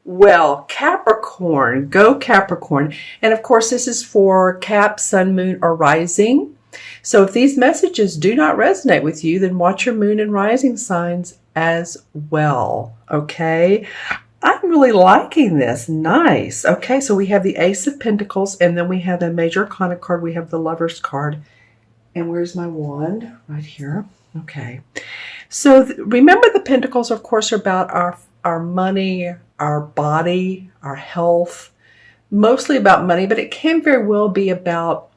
Well, Capricorn, go Capricorn. And of course, this is for Cap, Sun, Moon, or Rising. So if these messages do not resonate with you, then watch your moon and rising signs as well. Okay. I'm really liking this. Nice. Okay, so we have the Ace of Pentacles, and then we have a Major Arcana card. We have the Lover's card. And where's my wand? Right here. Okay. So remember, the Pentacles, of course, are about our money, our body, our health. Mostly about money, but it can very well be about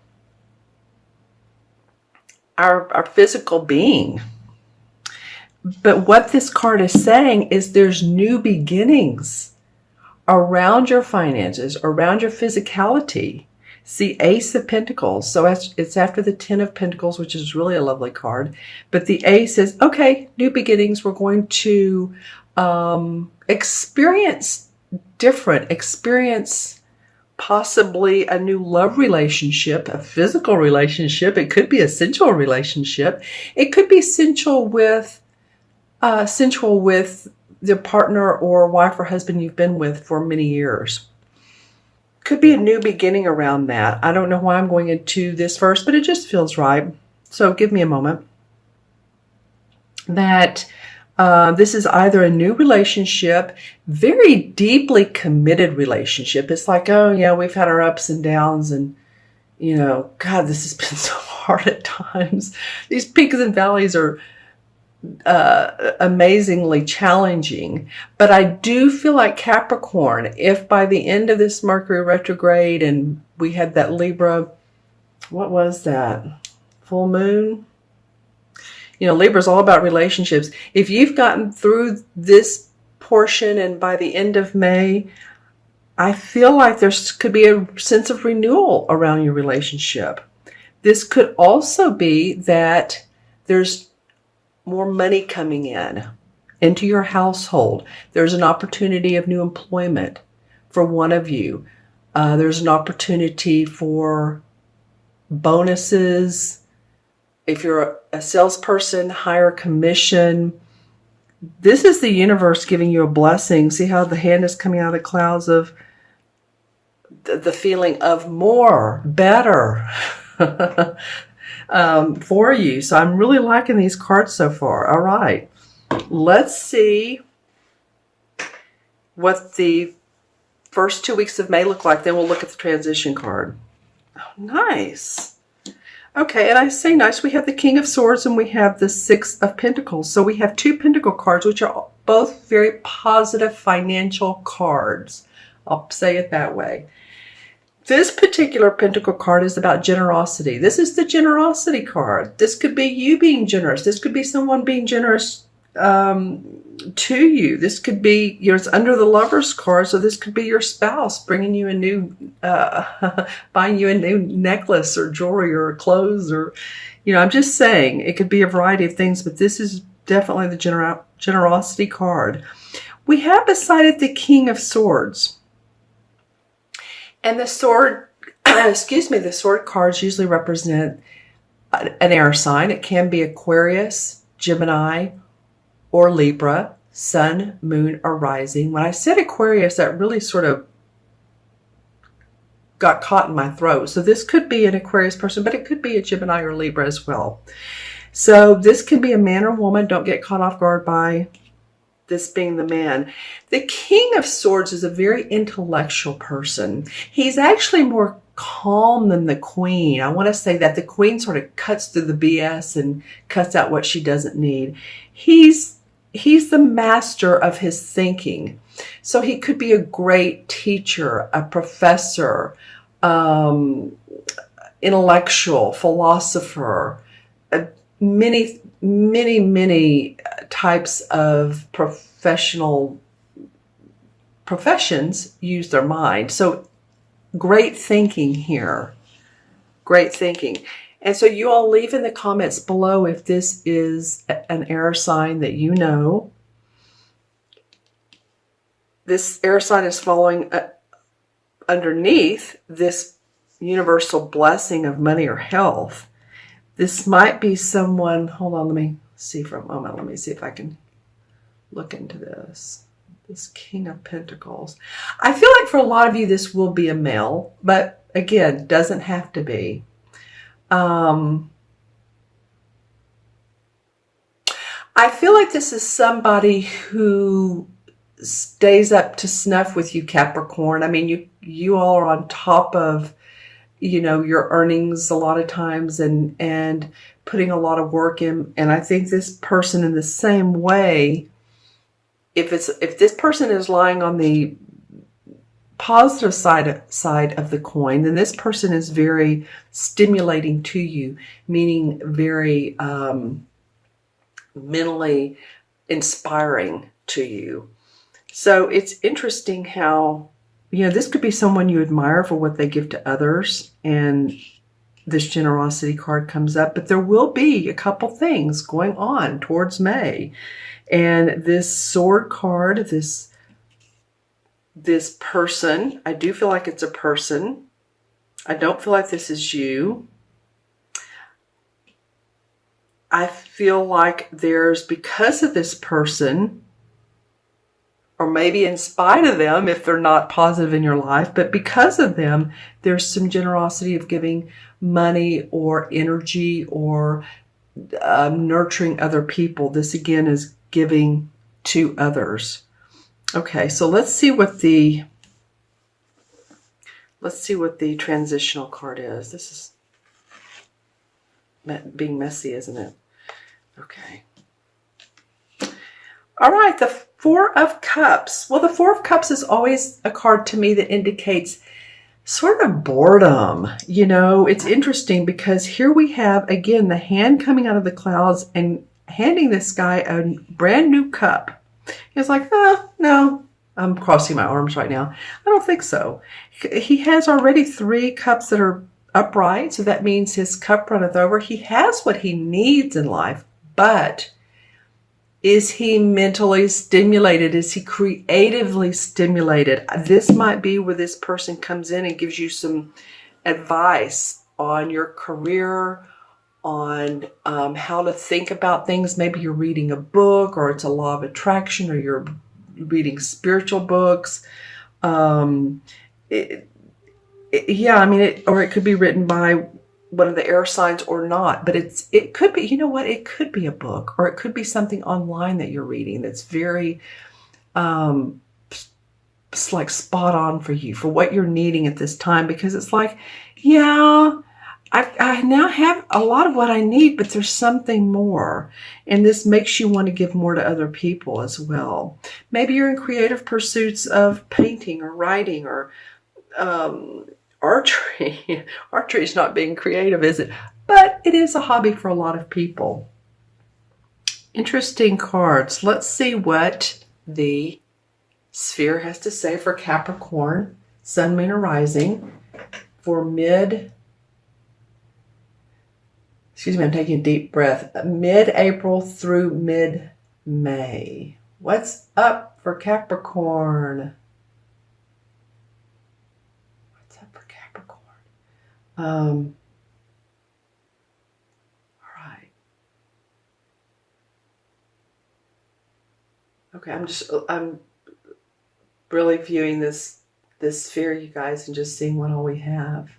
our physical being. But what this card is saying is there's new beginnings around your finances, around your physicality. See, Ace of Pentacles. So it's after the Ten of Pentacles, which is really a lovely card. But the Ace is, okay, new beginnings. We're going to experience possibly a new love relationship, a physical relationship. It could be a sensual relationship. It could be sensual with the partner or wife or husband you've been with for many years. Could be a new beginning around that. I don't know why I'm going into this first, but it just feels right. So give me a moment. That this is either a new relationship, very deeply committed relationship. It's like, oh yeah, we've had our ups and downs, and you know, God, this has been so hard at times. These peaks and valleys are amazingly challenging. But I do feel like Capricorn, if by the end of this Mercury retrograde and we had that Libra, what was that? Full moon? You know, Libra is all about relationships. If you've gotten through this portion and by the end of May, I feel like there could be a sense of renewal around your relationship. This could also be that there's more money coming into your household. There's an opportunity of new employment for one of you. There's an opportunity for bonuses. If you're a salesperson, higher commission. This is the universe giving you a blessing. See how the hand is coming out of the clouds of the feeling of more, better. For you. So I'm really liking these cards so far. All right. Let's see what the first 2 weeks of May look like. Then we'll look at the transition card. Oh, nice. Okay, and I say nice. We have the King of Swords and we have the Six of Pentacles. So we have two Pentacle cards, which are both very positive financial cards. I'll say it that way. This particular Pentacle card is about generosity. This is the generosity card. This could be you being generous. This could be someone being generous to you. This could be, it's under the Lover's card, so this could be your spouse bringing you a new, buying you a new necklace or jewelry or clothes or, I'm just saying it could be a variety of things, but this is definitely the generosity card. We have beside it the King of Swords. And the sword, the sword cards usually represent an air sign. It can be Aquarius, Gemini, or Libra, Sun, Moon, or Rising. When I said Aquarius, that really sort of got caught in my throat. So this could be an Aquarius person, but it could be a Gemini or Libra as well. So this could be a man or woman. Don't get caught off guard by this being the man. The King of Swords is a very intellectual person. He's actually more calm than the Queen. I want to say that the Queen sort of cuts through the BS and cuts out what she doesn't need. He's the master of his thinking. So he could be a great teacher, a professor, intellectual, philosopher, many types of professions use their mind. So great thinking here. Great thinking. And so you all leave in the comments below if this is an air sign that you know. This air sign is following underneath this universal blessing of money or health. This might be someone, hold on, let me see for a moment. Let me see if I can look into this. This King of Pentacles. I feel like for a lot of you, this will be a male, but again, doesn't have to be. I feel like this is somebody who stays up to snuff with you, Capricorn. I mean, you all are on top of, you know, your earnings a lot of times and putting a lot of work in. And I think this person in the same way, if this person is lying on the positive side of the coin, then this person is very stimulating to you, meaning very mentally inspiring to you. So it's interesting how, you know, this could be someone you admire for what they give to others, and this generosity card comes up, but there will be a couple things going on towards May. And this sword card, this person, I do feel like it's a person. I don't feel like this is you. I feel like there's, because of this person, or maybe in spite of them if they're not positive in your life, but because of them, there's some generosity of giving money or energy or nurturing other people. This again is giving to others. Okay, so let's see what the transitional card is. This is being messy, isn't it? Okay. All right, the Four of Cups. Well, the Four of Cups is always a card to me that indicates sort of boredom. You know, it's interesting because here we have, again, the hand coming out of the clouds and handing this guy a brand new cup. He's like, no, I'm crossing my arms right now. I don't think so. He has already 3 cups that are upright, so that means his cup runneth over. He has what he needs in life, but is he mentally stimulated? Is he creatively stimulated? This might be where this person comes in and gives you some advice on your career, on how to think about things. Maybe you're reading a book, or it's a law of attraction, or you're reading spiritual books. Yeah, I mean, or it could be written by one of the air signs or not, but it could be, you know what, it could be a book, or it could be something online that you're reading that's very it's like spot on for you, for what you're needing at this time, because it's like, yeah, I now have a lot of what I need, but there's something more. And this makes you want to give more to other people as well. Maybe you're in creative pursuits of painting or writing or archery. Archery is not being creative, is it? But it is a hobby for a lot of people. Interesting cards. Let's see what the sphere has to say for Capricorn, Sun, Moon, or Rising for I'm taking a deep breath, mid-April through mid-May. What's up for Capricorn? What's up for Capricorn? All right. Okay, I'm really viewing this sphere, you guys, and just seeing what all we have.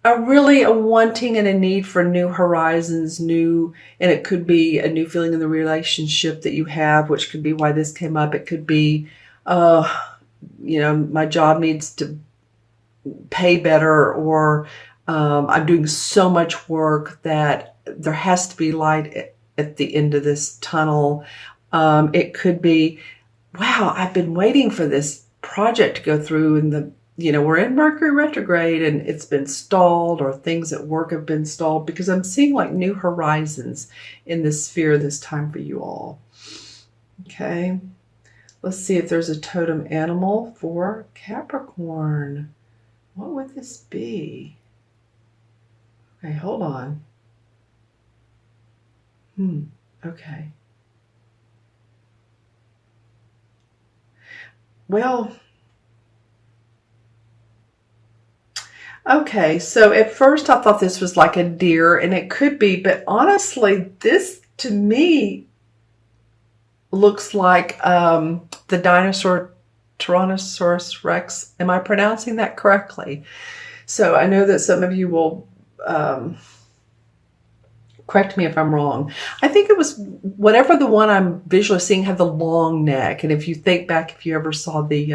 A wanting and a need for new horizons, and it could be a new feeling in the relationship that you have, which could be why this came up. It could be, you know, my job needs to pay better, or I'm doing so much work that there has to be light at the end of this tunnel. It could be, wow, I've been waiting for this project to go through, and we're in Mercury retrograde and it's been stalled, or things at work have been stalled, because I'm seeing like new horizons in this sphere this time for you all. Okay, let's see if there's a totem animal for Capricorn. What would this be? Okay, hold on. Okay. Well, okay, so at first I thought this was like a deer, and it could be, but honestly, this to me looks like the dinosaur Tyrannosaurus Rex. Am I pronouncing that correctly? So I know that some of you will correct me if I'm wrong. I think it was whatever the one I'm visually seeing had the long neck. And if you think back, if you ever saw the,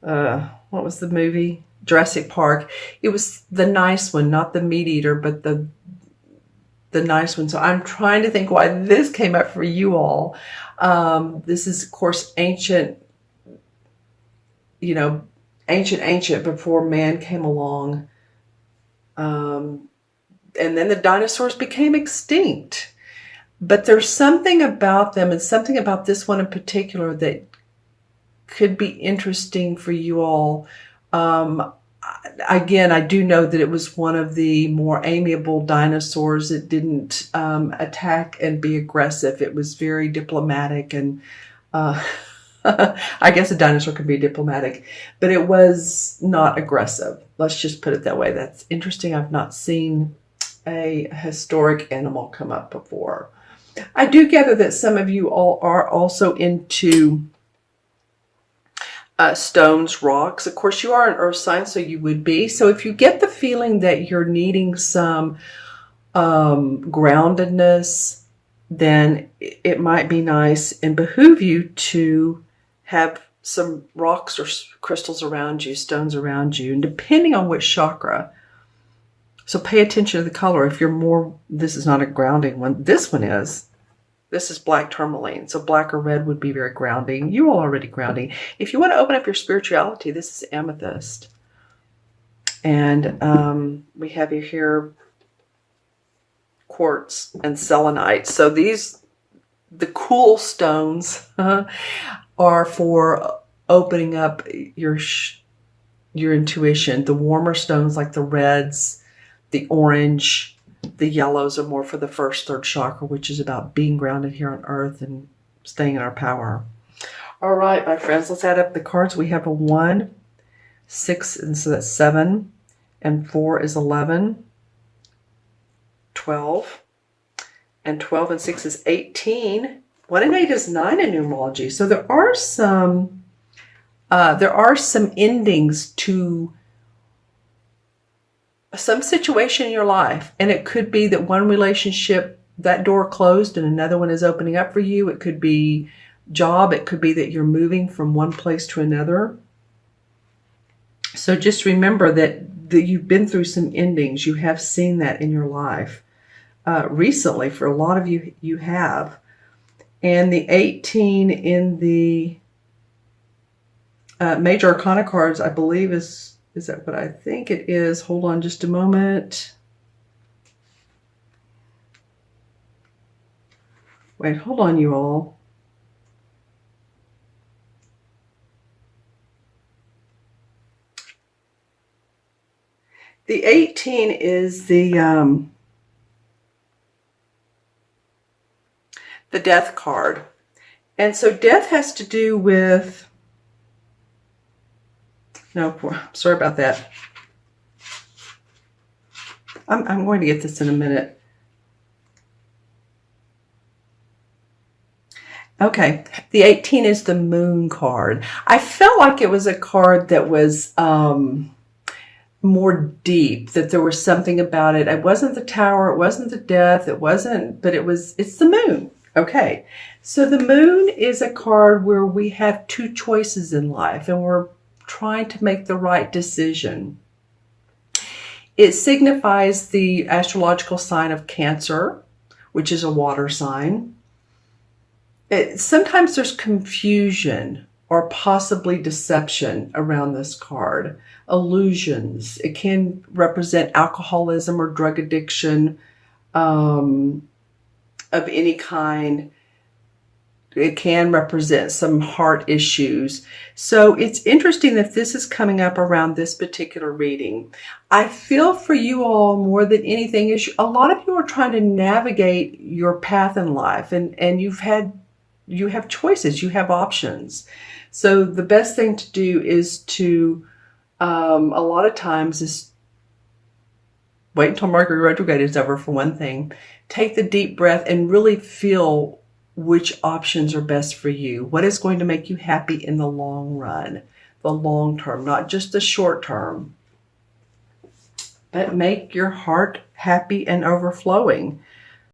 what was the movie? Jurassic Park. It was the nice one, not the meat eater, but the nice one. So I'm trying to think why this came up for you all. This is, of course, ancient, ancient before man came along. And then the dinosaurs became extinct. But there's something about them and something about this one in particular that could be interesting for you all. Again, I do know that it was one of the more amiable dinosaurs. It didn't attack and be aggressive. It was very diplomatic, and I guess a dinosaur can be diplomatic, but it was not aggressive. Let's just put it that way. That's interesting. I've not seen a historic animal come up before. I do gather that some of you all are also into stones, rocks. Of course, you are an earth sign, so you would be. So if you get the feeling that you're needing some groundedness, then it might be nice and behoove you to have some rocks or crystals around you, stones around you, and depending on which chakra. So pay attention to the color. If you're more, this is not a grounding one. This one is. This is black tourmaline. So black or red would be very grounding. You are already grounding. If you want to open up your spirituality, this is amethyst. And we have you here quartz and selenite. So these, the cool stones are for opening up your intuition. The warmer stones like the reds, the orange, the yellows are more for the first, third chakra, which is about being grounded here on earth and staying in our power. All right, my friends, let's add up the cards. We have a 1, 6, and so that's 7, and 4 is 11, 12, and 12 and 6 is 18. 1 and 8 is 9 in numerology. So there are some endings to some situation in your life, and it could be that one relationship, that door closed and another one is opening up for you. It could be job. It could be that you're moving from one place to another. So just remember that you've been through some endings. You have seen that in your life recently. For a lot of you, you have. And the 18 in the major arcana cards, I believe, is that what I think it is? Hold on just a moment. Wait, hold on, you all. The 18 is the death card. And so death has to do with... No, sorry about that. I'm going to get this in a minute. Okay, the 18 is the moon card. I felt like it was a card that was more deep, that there was something about it. It wasn't the tower, it wasn't the death, it wasn't, but it's the moon. Okay, so the moon is a card where we have two choices in life and we're trying to make the right decision. It signifies the astrological sign of Cancer, which is a water sign. Sometimes there's confusion or possibly deception around this card. Illusions. It can represent alcoholism or drug addiction of any kind. It can represent some heart issues. So it's interesting that this is coming up around this particular reading. I feel for you all more than anything is a lot of you are trying to navigate your path in life, and you have choices, you have options. So the best thing to do is to a lot of times is wait until Mercury retrograde is over, for one thing. Take the deep breath and really feel which options are best for you. What is going to make you happy in the long run, the long term, not just the short term, but make your heart happy and overflowing.